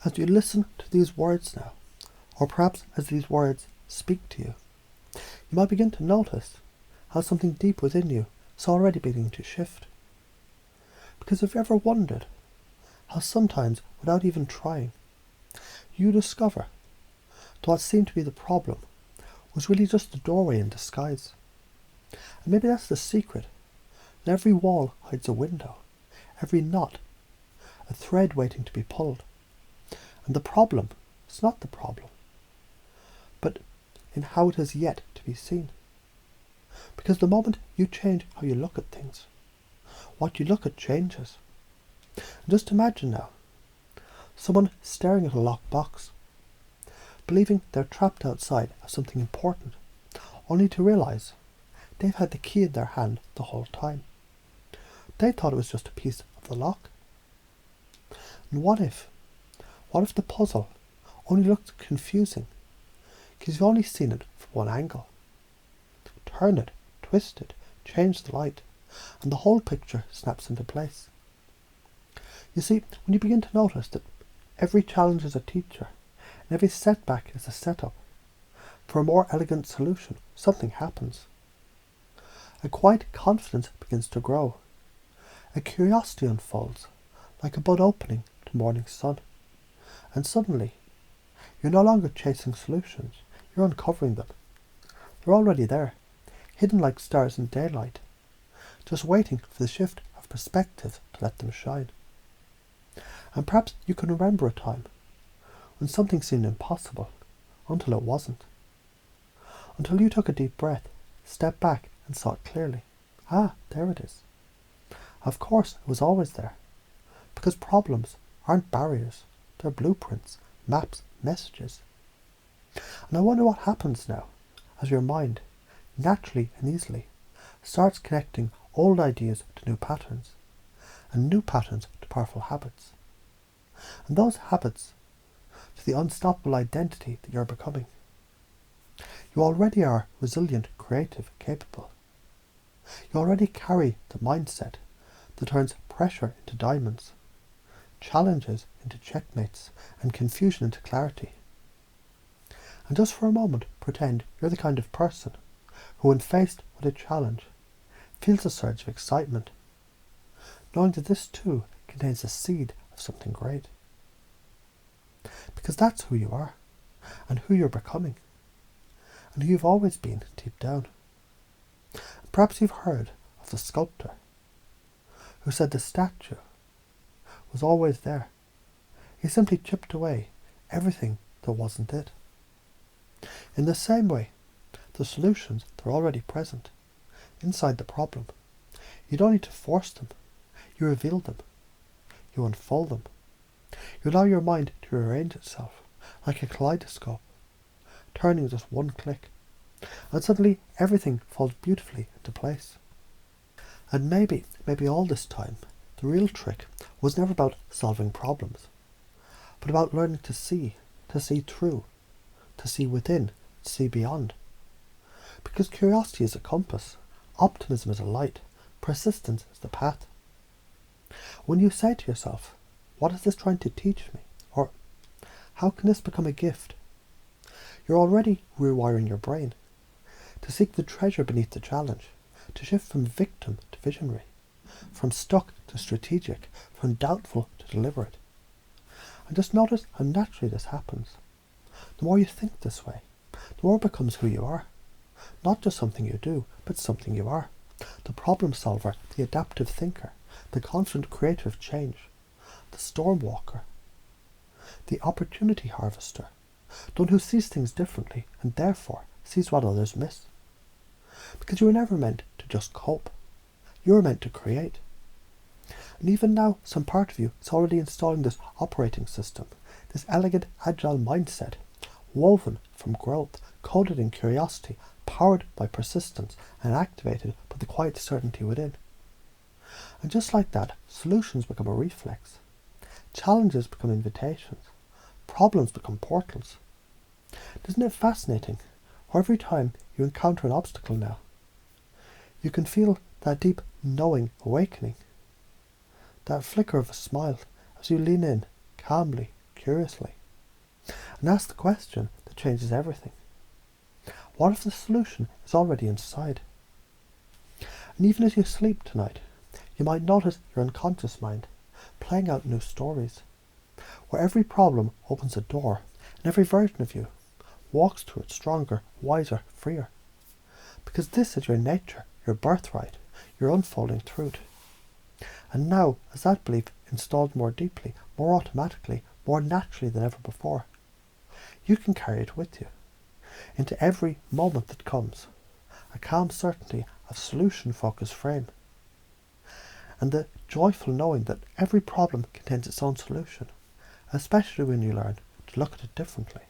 As you listen to these words now, or perhaps as these words speak to you, you might begin to notice how something deep within you is already beginning to shift. Because have you ever wondered how sometimes, without even trying, you discover that what seemed to be the problem was really just a doorway in disguise? And maybe that's the secret, that every wall hides a window, every knot, a thread waiting to be pulled. And the problem is not the problem, but in how it is yet to be seen. Because the moment you change how you look at things, what you look at changes. And just imagine now, someone staring at a locked box, believing they're trapped outside of something important, only to realise they've had the key in their hand the whole time. They thought it was just a piece of the lock. And what if the puzzle only looked confusing because you've only seen it from one angle? Turn it, twist it, change the light, and the whole picture snaps into place. You see, when you begin to notice that every challenge is a teacher, and every setback is a setup for a more elegant solution, something happens. A quiet confidence begins to grow. A curiosity unfolds, like a bud opening to morning sun. And suddenly, you're no longer chasing solutions, you're uncovering them. They're already there, hidden like stars in daylight, just waiting for the shift of perspective to let them shine. And perhaps you can remember a time when something seemed impossible until it wasn't. Until you took a deep breath, stepped back and saw it clearly. Ah, there it is. Of course, it was always there. Because problems aren't barriers, they're blueprints, maps, messages. And I wonder what happens now as your mind, naturally and easily, starts connecting old ideas to new patterns, and new patterns to powerful habits. And those habits to the unstoppable identity that you're becoming. You already are resilient, creative, capable. You already carry the mindset that turns pressure into diamonds, challenges into checkmates, and confusion into clarity. And just for a moment, pretend you're the kind of person who, when faced with a challenge, feels a surge of excitement, knowing that this too contains the seed of something great. Because that's who you are, and who you're becoming, and who you've always been deep down. And perhaps you've heard of the sculptor who said the statue was always there. He simply chipped away everything that wasn't it. In the same way, the solutions, they're already present, inside the problem. You don't need to force them. You reveal them. You unfold them. You allow your mind to rearrange itself like a kaleidoscope, turning just one click. And suddenly everything falls beautifully into place. And maybe all this time, the real trick was never about solving problems, but about learning to see through, to see within, to see beyond. Because curiosity is a compass, optimism is a light, persistence is the path. When you say to yourself, what is this trying to teach me? Or, how can this become a gift? You're already rewiring your brain to seek the treasure beneath the challenge, to shift from victim to visionary, from stuck to strategic, from doubtful to deliberate. And just notice how naturally this happens. The more you think this way, the more it becomes who you are. Not just something you do, but something you are. The problem solver, the adaptive thinker, the confident creator of change, the storm walker, the opportunity harvester, the one who sees things differently and therefore sees what others miss. Because you were never meant to just cope. You were meant to create. And even now, some part of you is already installing this operating system, this elegant, agile mindset, woven from growth, coded in curiosity, powered by persistence, and activated by the quiet certainty within. And just like that, solutions become a reflex. Challenges become invitations. Problems become portals. Isn't it fascinating how every time you encounter an obstacle now, you can feel that deep knowing awakening, that flicker of a smile as you lean in, calmly, curiously, and ask the question that changes everything. What if the solution is already inside? And even as you sleep tonight, you might notice your unconscious mind playing out new stories, where every problem opens a door and every version of you walks through it stronger, wiser, freer. Because this is your nature, your birthright, your unfolding truth. And now, as that belief installed more deeply, more automatically, more naturally than ever before, you can carry it with you into every moment that comes, a calm certainty of solution-focused frame, and the joyful knowing that every problem contains its own solution, especially when you learn to look at it differently.